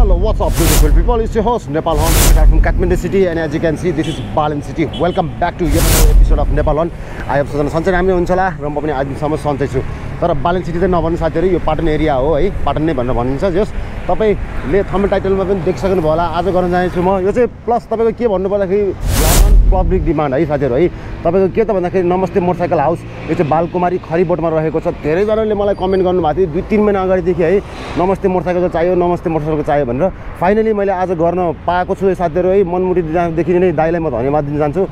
Hello, what's up beautiful people? It's your host Nepal Hon from Kathmandu city, and as you can see this is Balin city. Welcome back to yet another episode of Nepal Hon. I have सजना सन्चै राम्रो हुन्छ होला र म पनि आजसम्म सन्चै छु। तर बालिन सिटी चाहिँ नभन्नु साथीहरु, यो पाटन एरिया हो है, पाटन नै भनेर भनिन्छ। जस तपाईले थम्बनेल टाइटलमा पनि देखिसक्नु भयो होला। आज गर्न जानेछु म। यो चाहिँ प्लस तपाईको के भन्नु पर्दाखेरि पब्लिक डिमान्ड है साथीहरु है। तपाईको के त भन्दाखेरि नमस्ते मोटरसाइकल हाउस यो चाहिँ बालकुमारी खरिबोटमा रहेको छ। धेरै जनाले मलाई कमेन्ट गर्नुभएको थियो 2-3 महिना अगाडिदेखि है, नमस्ते मोटरसाइकल चाहियो, नमस्ते मोटरसाइकल चाहियो भनेर। फाइनली मैले आज गर्न पाएको छु साथीहरु है। मनमुटीदेखि नै दाइलाई म धन्यवाद दिन चाहन्छु।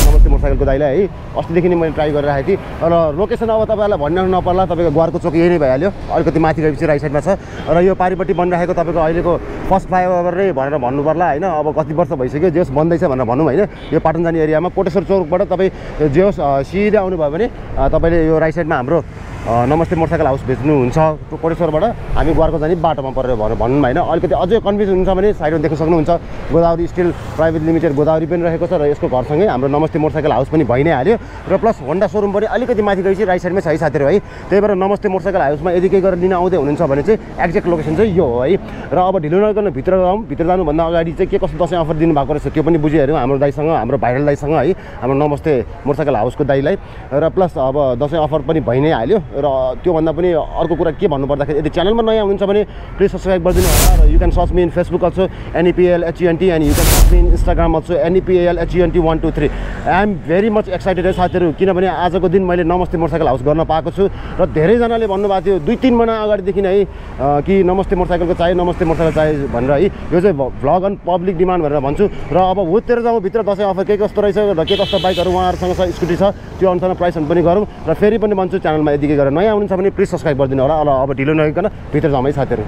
नमस्ते मोटरसाइकलको दाइलाई है। अस्तिदेखि नै मैले ट्राई गरिरहेको थिएँ। र लोकेसन अब तपाईहरुलाई भन्न नपर्ला, तपाईको घरको चोक यही नै भइहाल्यो। अलिकति माथि गएपछि राइट साइडमा छ र यो पारिपट्टि बनिरहेको तपाईको अहिलेको फर्स्ट फ्लाइओभर नै भनेर भन्नु पर्ला हैन। अब कति वर्ष भइसक्यो जेस बन्दैछ भनेर भनौँ हैन। यो पाटन जाने एरियामा कोटेश्वर चौकबाट तपाई जेस सिधै आउनु भयो भने तपाईले यो राइट साइडमा हाम्रो नमस्ते मोटरसाइकल हाउस भेट्नुहुन्छ। कोटेश्वरबाट हामी गुवारको जाने बाटोमा परेर भनेर भनौँ हैन। अलिकति अझै कन्फ्युज हुन्छ भने साइडमा देख्न सक्नुहुन्छ Godavari still private limited Godavari पनि रहेको छ र यसको घरसँगै हाम्रो नमस्ते मोटरसाइकल हाउस पनि भइ नै हाल्यो। र प्लस होन्डा सोरुम पनि अलिकति माथि गएपछि राइट साइडमै छ है साथीहरु है। त्यही भएर नमस्ते मोटरसाइकल हाउसमा यदि केही गरेर लिन आउँदै हुनुहुन्छ भने चाहिँ एक्ज्याक्ट लोकेसन चाहिँ यो हो है। र अब ढिलो नगर्न भित्र जाउँ। भित्र जानुभन्दा अगाडि चाहिँ के कस्तो दसैँ अफर दिनुभएको रहेछ त्यो पनि बुझिहेरौँ हाम्रो दाइसँग, हाम्रो भाइरल दाइसँग है, हाम्रो नमस्ते मोटरसाइकल हाउसको दाइलाई। र प्लस अब दसैँ अफर पनि भइ नै हाल्यो। र त्योभन्दा पनि अर्को कुरा के भन्नु पर्दाखेरि यदि च्यानलमा नयाँ हुनुहुन्छ भने प्लिज सब्सक्राइब गरिदिनु होला। र you can search me in Facebook also NEPLHENT and you can search me in Instagram also NEPLHENT123। I am very much excited है साथीहरु, किनभने आजको दिन मैले नमस्ते मोटरसाइकल हाउस गर्न पाएको छु। र धेरैजनाले भन्नुभएको थियो 2-3 महिना अगाडिदेखि नै कि नमस्ते मोटरसाइकलको चाहियो, नमस्ते मोटरसाइकल चाहियो भनेर है। यो चाहिँ भ्लग अन पब्लिक डिमान्ड भनेर भन्छु। र अब हुत्तेर जाउँ भित्र दसैँ अफर के कस्तो रहेछ र के कस्तो बाइकहरू उहाँहरूसँग छ, स्कुटी छ, त्यो अनुसारमा प्राइसहरू पनि गरौँ। र फेरि पनि भन्छु च्यानलमा यदि के गरेर नयाँ हुनुहुन्छ भने प्लिज सब्सक्राइब गरिदिनु होला। अब ढिलो नगरिकन भित्र जाउँ है साथीहरु।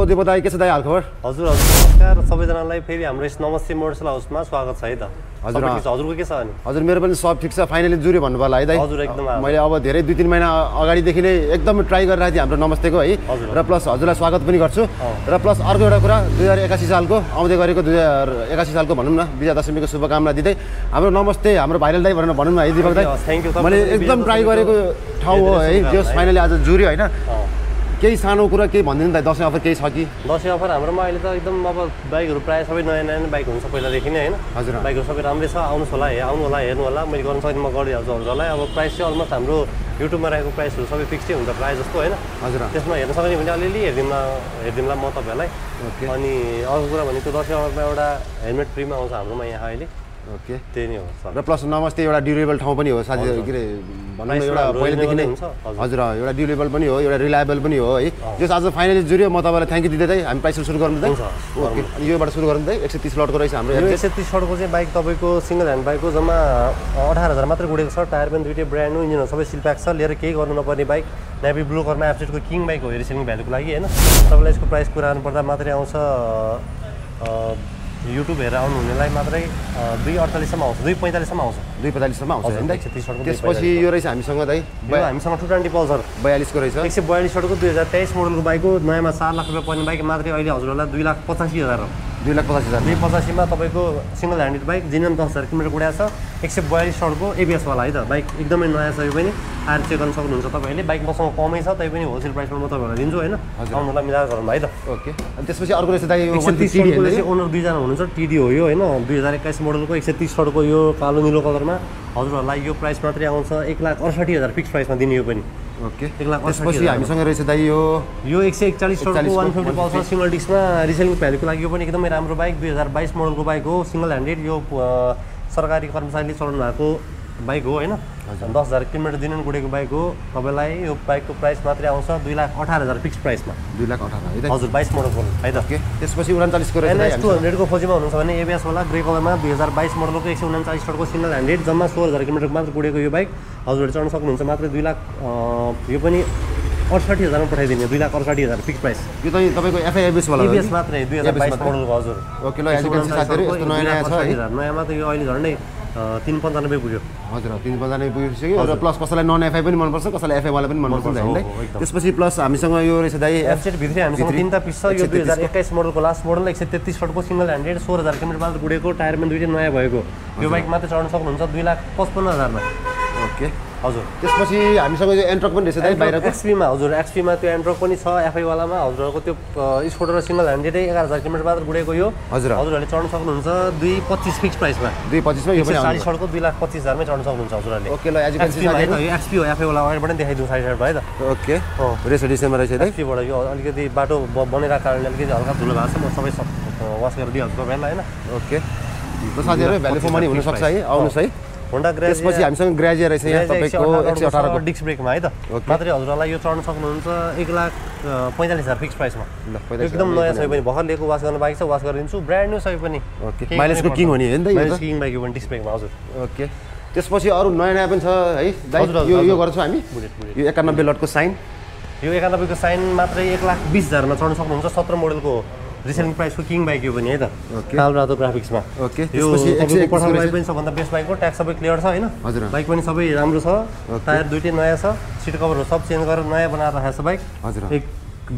बताइ के छ दाइ हालखबर? हजुर नमस्कार सबैजनालाई। फेरि हाम्रो यस नमस्ते मोटरसाइकल हाउसमा स्वागत छ है त। हजुरको के छ अनि? हजुर मेरो पनि सब ठिक छ। फाइनली जुर्यो भन्नु पर्ला है दाइ। हजुर एकदम मैले अब धेरै 2-3 महिना अगाडिदेखि नै एकदम ट्राई गरिरहेको थिएँ हाम्रो नमस्तेको है। र प्लस हजुरलाई स्वागत पनि गर्छु। र प्लस अर्को एउटा कुरा 2081 सालको आउँदै गरेको 2081 सालको भनौँ न विजया दशमीको शुभकामना दिँदै हाम्रो नमस्ते हाम्रो भाइरल दाइ भनेर भनौँ न है दिपक दाइ। Thank you. मैले एकदम ट्राई गरेको ठाउँ हो है। जस फाइनली आज जुर्यो हैन। केही सानो कुरा केही भनिदिनु त, दसैँ अफर केही छ कि? दसैँ अफर हाम्रोमा अहिले त एकदम अब बाइकहरू प्रायः सबै नयाँ नयाँ बाइक हुन्छ पहिलादेखि नै होइन। हजुर बाइकहरू सबै राम्रै छ। आउनुहोस् होला आउनु होला हेर्नु होला। मैले गर्न सक्ने म गरिहाल्छु हजुरलाई। अब प्राइस चाहिँ अलमोस्ट हाम्रो युट्युबमा रहेको प्राइसहरू सबै फिक्सै हुन्छ प्रायः जस्तो होइन। हजुर त्यसमा हेर्न सक्ने भने अलिअलि हेरिदिउँला म तपाईँहरूलाई। अनि अर्को कुरा भनेको दसैँ अफरमा एउटा हेलमेट फ्रीमा आउँछ हाम्रोमा यहाँ अहिले। ओके त्यही नै हो सर। र प्लस नमस्ते एउटा ड्युरेबल ठाउँ पनि हो साथीहरु, के रे भनौँ एउटा पहिलेदेखि नै हजुर एउटा ड्युरेबल पनि हो, एउटा रिलायबल पनि हो है। जस आज फाइनली जुर्यो। म तपाईलाई थ्याङ्क यू दिँदै चाहिँ हामी प्राइस सुरु गर्नु त। ओके अनि योबाट सुरु गर्नु त। 130 लटको रहेछ हाम्रो। 130 लटको चाहिँ बाइक तपाईँको सिंगल ह्यान्ड बाइक हो। जम्मा 18,000 मात्र गुडेको छ। टायर पनि दुईटै ब्रान्ड न्यू, इन्जिनहरू सबै सिल प्याक छ। लिएर केही गर्नु नपर्ने बाइक। नेभी ब्लू कलरमा एफजेडको किङ बाइक हो रिसेलिङ भ्यालुको लागि होइन। तपाईँलाई यसको प्राइस कुरा गर्नुपर्दा मात्रै आउँछ युट्युब हेरेर आउनु हुनेलाई मात्रै 248 सम्म आउँछ, 245 सम्म आउँछ, 245 सम्म आउँछ हैन। 130 सडको त्यसपछि यो रहेछ हामीसँग दाइ, हामीसँग 220 पल्सर 42 को रहेछ। 142 सडको 2023 मोडलको बाइक हो। नयाँमा 4 लाख रुपैयाँ पर्ने बाइक मात्रै अहिले हजुरहरूलाई 2,85,000 हो। 2,85,000 285 मा तपाईको सिंगल ह्यान्डेड बाइक जिनियम 10,000 किलोमिटर गुडाएको छ। 142 सडको एबीएस वाला है त बाइक एकदमै नयाँ छ। यो पनि आएर चेक गर्न सक्नुहुन्छ तपाईहरुले। बाइक मसँग कमै छ तै पनि होलसेल प्राइसमा म तपाईहरुलाई दिन्छु हैन। आउनुलाई मिलाएर गरौँ है त। ओके अनि त्यसपछि अर्को रहेछ दाइ 130 सडको चाहिँ ओनर दुई जना हुनुहुन्छ। टिडी हो यो हैन 2021 मोडलको 130 सडको यो कालो नीलो कलरमा हजुरहरूलाई यो प्राइस मात्रै आउँछ 1,68,000 फिक्स प्राइसमा दिने। यो पनि ओके 1,68,000 त्यसपछि हामीसँग रहेछ दाइ यो 141 रोडको 150 पल्सर सिंगल डिस्कमा रिसेलिङ भ्यालुको लागि यो पनि एकदमै राम्रो बाइक 2022 मोडलको बाइक हो सिंगल ह्यान्डेड यो सरकारी कर्मचारीले चलाउनु भएको बाइक हो हैन 10,000 किलोमिटर दिनमा गुडेको बाइक हो तपाईलाई यो बाइकको प्राइस मात्रै आउँछ 2,18,000 फिक्स प्राइसमा 2,18,000 है त हजुर 22 मोडलको है त ओके त्यसपछि 39 को रहेछ NS 200 को खोजीमा हुनुहुन्छ भने एबीएस वाला ग्रे कलरमा 2022 मोडलको 139 रोडको सिंगल ह्यान्डेड जम्मा 16,000 किलोमिटर मात्र गुडेको यो बाइक हजुरले चढ्न सक्नुहुन्छ मात्र 2 लाख यो पनि 68,000 मा पठाइदिने 2,68,000 फिक्स प्राइस यो चाहिँ तपाईको एफआईएबीएस वाला हो एबीएस मात्रै 2022 मोडलको हजुर ओके ल एजुकेसन साथीहरु यस्तो नयाँ नयाँ छ है नयाँमा त यो अहिले झन्डै 395 पुग्यो हजुर 395 पुगिसक्यो र प्लस कसैलाई नन एफआई पनि मनपर्छ कसैलाई एफआई वाला पनि मनपर्छ हैन त्यसपछि प्लस हामीसँग यो रहेछ दाइ एफजेट भित्री हामीसँग तीनटा पिस छ यो 2021 मोडलको लास्ट मोडल 133 रोडको सिंगल ह्यान्डेड 16,000 किलोमिटर मात्र गुडेको टायर पनि दुईटै नयाँ भएको यो बाइक मात्र चढ्न सक्नुहुन्छ 2,55,000 मा ओके हजुर त्यसपछि हामीसँग यो एन्ट्रक पनि रहेछ दाइ बाहिरको एक्सपी मा हजुर एक्सपी मा त्यो एन्ट्रक पनि छ एफआई वालामा हजुरहरुको त्यो स्कुटर र सिंगल ह्यान्डेडै 11,000 किलोमिटर मात्र गुडेको यो हजुरहरुले चढ्न सक्नुहुन्छ 2,25 फिक्स प्राइसमा 2,25 मा यो पनि 40 सडको 2,25,000 मै चढ्न सक्नुहुन्छ हजुरहरुले ओके ल एजुकेसन साथीहरु यो एक्सपी हो एफआई वाला अगाडिबाट देखाइदिउँ साइड साइड है त ओके रेस एडिसनमा रहेछ दाइ एक्सपी बाट यो अलिकति बाटो बनेराको कारणले अलिकति हल्का धुलो भएको छ म सबै वास गरेर दिइहाल्छु तपाईहरुलाई हैन ओके त साथीहरु भ्यालु फर मनी हुन सक्छ है आउनुस् है होन्डा ग्रेज त्यसपछि हामीसँग ग्रेजिया रहेछ यहाँ तपाईको 118 को डिस्क ब्रेकमा है त मात्रै हजुरलाई यो चढ्न सक्नुहुन्छ 1,45,000 फिक्स प्राइसमा एकदम नयाँ छ पनि भर्खर लिएको वास गर्न बाइक छ वास गरिदिन्छु ब्रान्ड न्यू छ पनि ओके माइलेजको किङ हो नि हैन त यो माइलेज किङ बाइक यो पनि डिस्क ब्रेकमा हजुर ओके त्यसपछि अरु नयाँ नयाँ पनि छ है दाइ यो गर्छौं हामी यो 91 लटको साइन यो 91 को साइन मात्रै 1,20,000 मा चढ्न सक्नुहुन्छ 17 मोडलको रिसेलिङ प्राइसको किङ बाइक यो पनि है त कालो रातो ग्राफिक्समा ओके त्यसपछि एक्सपी बाइक पनि सबभन्दा बेस्ट बाइक हो ट्याक्स सबै क्लियर छ हैन हजुर बाइक पनि सबै राम्रो छ टायर दुईटै नयाँ छ सिट कभरहरु सब चेन्ज गरेर नयाँ बनाएर राखेको छ बाइक हजुर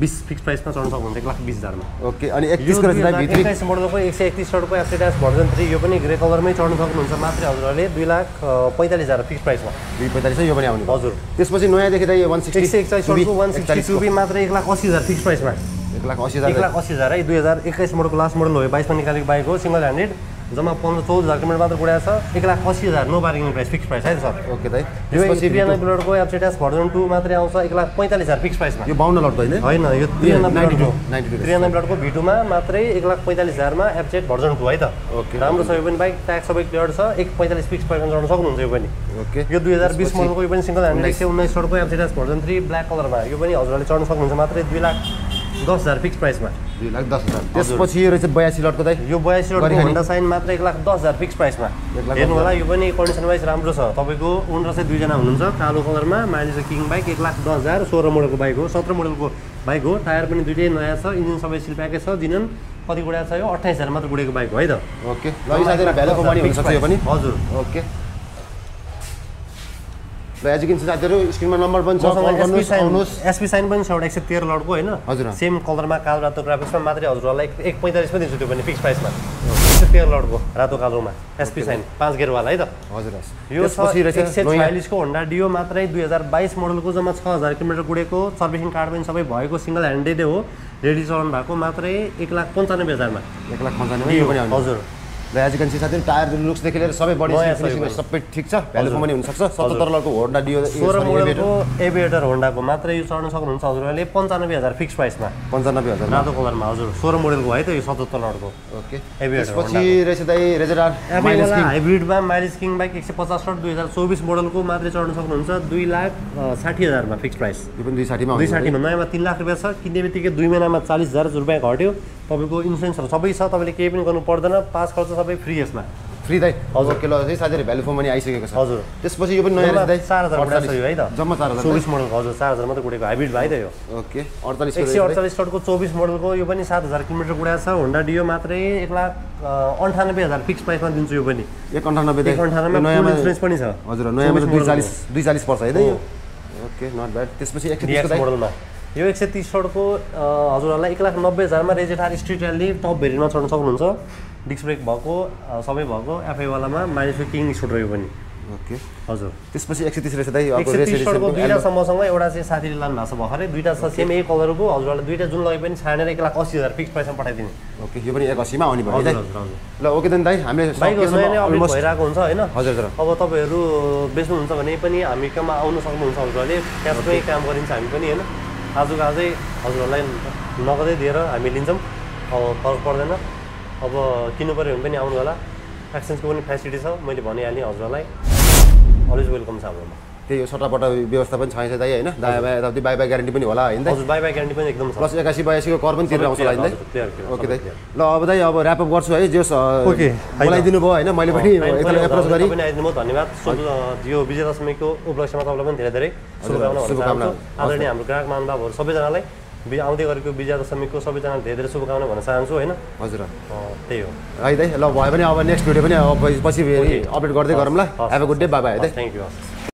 20 फिक्स प्राइसमा चढ्न सक्नुहुन्छ 1,20,000 मा ओके अनि 31 को रहेछ दाइ भित्री 21 मोडलको 131 रोडको एफजेट भर्जन 3 यो पनि ग्रे कलरमै चढ्न सक्नुहुन्छ मात्रै हजुरहरुले 2,45,000 फिक्स प्राइसमा 2,45 यो पनि आउने हजुर त्यसपछि त्यसपछि नयाँ देखिदा यो 160 रोडको 162 बी मात्रै 1,80,000 फिक्स प्राइसमा 1,80,000 है 2021 मोडलको लास्ट मोडल हो 22 मा निकालेको बाइक हो सिंगल ह्यान्डेड जम्मा 14,000 किलोमिटर मात्र गुडाएको छ 1,80,000 no bargaining price fix price है त सर ओके दाइ त्यसपछि 93 लटको एफजेट भर्जन 2 मात्रै आउँछ 1,45,000 फिक्स प्राइसमा यो 52 लटको हैन हैन यो 93 लटको V2 मा मात्रै 1,45,000 मा एफजेट भर्जन 2 है त ओके राम्रो छ यो पनि बाइक ट्याक्स सबै क्लियर छ 1,45 फिक्स प्राइसमा चढ्न सक्नुहुन्छ यो पनि ओके यो 2020 मोडलको यो पनि सिंगल ह्यान्डेड 119 लटको एफजेट भर्जन 3 ब्ल्याक कलरमा यो पनि हजुरले चढ्न सक्नुहुन्छ मात्रै 2,10,000 फिक्स प्राइसमा 2,10,000 त्यसपछि यो रहेछ 82 लटको दाइ यो 82 लटको होन्डा साइन मात्र 1,10,000 फिक्स प्राइसमा हेर्नु होला यो पनि कन्डिसन वाइज राम्रो छ तपाईको ओनर चाहिँ दुईजना हुनुहुन्छ कालो कलरमा माइलेज किङ बाइक 1,10,000 16 मोडलको बाइक हो 17 मोडलको बाइक हो टायर पनि दुईटै नयाँ छ इन्जिन सबै सिल प्याकेज छ दिनन कति गुडा छ यो 28,000 मात्र गुडेको बाइक हो है त ओके ल यो साथीहरु भ्यालु फर मनी हुन सक्छ यो पनि हजुर ओके ल एजुकेसन साथीहरु स्क्रिनमा नम्बर पनि छ कल गर्नुस् आउनुस् एसपी साइन पनि छ एउटा 113 लटको हैन हजुर सेम कलरमा कालो रातो ग्राफिक्समा मात्रै हजुरलाई 1,45 पनि दिन्छु त्यो पनि फिक्स प्राइसमा 113 लटको रातो कालोमा एसपी साइन 5 गियर वाला है त हजुर यो पछि रहेछ 146 को होन्डा डियो मात्रै 2022 मोडलको जम्मा 6,000 किलोमिटर गुडेको सर्भिसिङ कार्ड पनि सबै भएको सिंगल ह्यान्डेड हो रेडी चलाउनु भएको मात्रै 1,95,000 मा 1,95,000 यो पनि आउने हजुर ल एजुकेसन साथीहरु टायर लुक्स देखि लिएर सबै बडी फिनिशिङ सबै ठीक छ भ्यालु फर मनी हुन सक्छ 77 लटको होन्डा डियो 16 मोडलको एभिएटर होन्डाको मात्रै यो चढ्न सक्नुहुन्छ हजुरले 95,000 फिक्स प्राइसमा 95,000 रातो कलरमा हजुर 16 मोडलको है त यो 77 लटको ओके एभिएटर पछि रहेछ दाइ रेजर माइलेज किङ हाइब्रिडमा माइलेज किङ बाइक 150 लट 2024 मोडलको मात्रै चढ्न सक्नुहुन्छ 2,60,000 मा फिक्स प्राइस यो पनि 260 मा 260 मा नयाँमा 3 लाख रुपैयाँ छ किन्नेबित्तिकै 2 महिनामा 40,000 रुपैयाँ घट्यो तपाईको इन्स्योरेन्सहरु सबै छ तपाईले केही पनि गर्नु पर्दैन पास खर्च सबै फ्री यसमा फ्री दाइ हजुर के ल चाहिँ साथीहरु भ्यालु फर मनी आइसकेको छ हजुर त्यसपछि यो पनि नयाँ रहेछ दाइ 4,000 गुडा छ यो है त जम्मा 4,000 24 मोडलको हजुर 4,000 मात्र गुडेको हाइब्रिड भाइ त यो ओके 48 148 लटको 24 मोडलको यो पनि 7,000 किलोमिटर गुडा छ होन्डा डियो मात्रै 1,98,000 फिक्स प्राइसमा दिन्छु यो पनि 198 198 मा नयाँमा इन्स्योरेन्स पनि छ हजुर नयाँमा 240 पर्छ है त यो ओके नट ब्याड त्यसपछि 130 मोडलमा यो 130 लटको हजुरहरुलाई 1,90,000 मा रेजेटार स्ट्रीट र्याली टप भेरिएन्टमा चढ्न सक्नुहुन्छ डिस्क ब्रेक भएको सबै भएको एफआई वालामा माइलेज किङ स्कुटर यो पनि ओके हजुर त्यसपछि 130 रहेछ दाइ अब 130 शर्टको दुईटा छ मसँग एउटा चाहिँ साथीले लानु भएको छ भर्खरै दुईटा छ सेम यही कलरको हजुरहरूलाई दुईटा जुन लगे पनि छानेर 1,80,000 फिक्स प्राइसमा पठाइदिने ओके यो पनि 180 मा आउने भयो हजुर दाइ हजुर ल ओके देन दाइ हामीले बाइकहरु नयाँ नयाँ अपडेट भइरहेको हुन्छ हैन हजुर हजुर अब तपाईहरु बेच्नुहुन्छ भने पनि हामी कहाँ आउन सक्नुहुन्छ हजुरहरूले क्यासमै काम गरिन्छ हामी पनि हैन आजको आजै हजुरहरूलाई नगदै दिएर हामी लिन्छौँ अब फरक पर्दैन अब किन्नु पर्यो भने पनि आउनु होला एक्सचेन्जको पनि फेसिलिटी छ मैले भनिहालेँ हजुरहरूलाई अलवेज वेलकम छ हाम्रोमा त्यही हो सट्टापट्टा व्यवस्था पनि छैन दाइ हैन दायाँ बायाँ यताउति बाइ ग्यारेन्टी पनि होला हैन दाइ हजुर बाइ ग्यारेन्टी पनि एकदम छ प्लस 81 82 को कर पनि तिरेर आउँछ होला हैन दाइ ओके दाइ ल अब दाइ अब र्याप अप गर्छु है जस ओके बोलाइदिनु भयो हैन मैले पनि यताले एप्रोच गरी पनि आइदिनु भयो धन्यवाद यो विजय दशमीको उपलक्ष्यमा तपाईँलाई पनि धेरै धेरै शुभकामना आदरणीय हाम्रो ग्राहक महानुभावहरू सबैजनालाई आउँदै गरेको विजय दशमीको सबैजनालाई धेरै धेरै शुभकामना भन्न चाहन्छु हैन हजुर त्यही हो है दाइ ल भयो भने अब नेक्स्ट भिडियो पनि अब पछि अपडेट गर्दै गरौँ ल have a good day bye bye दाइ थ्याङ्क यू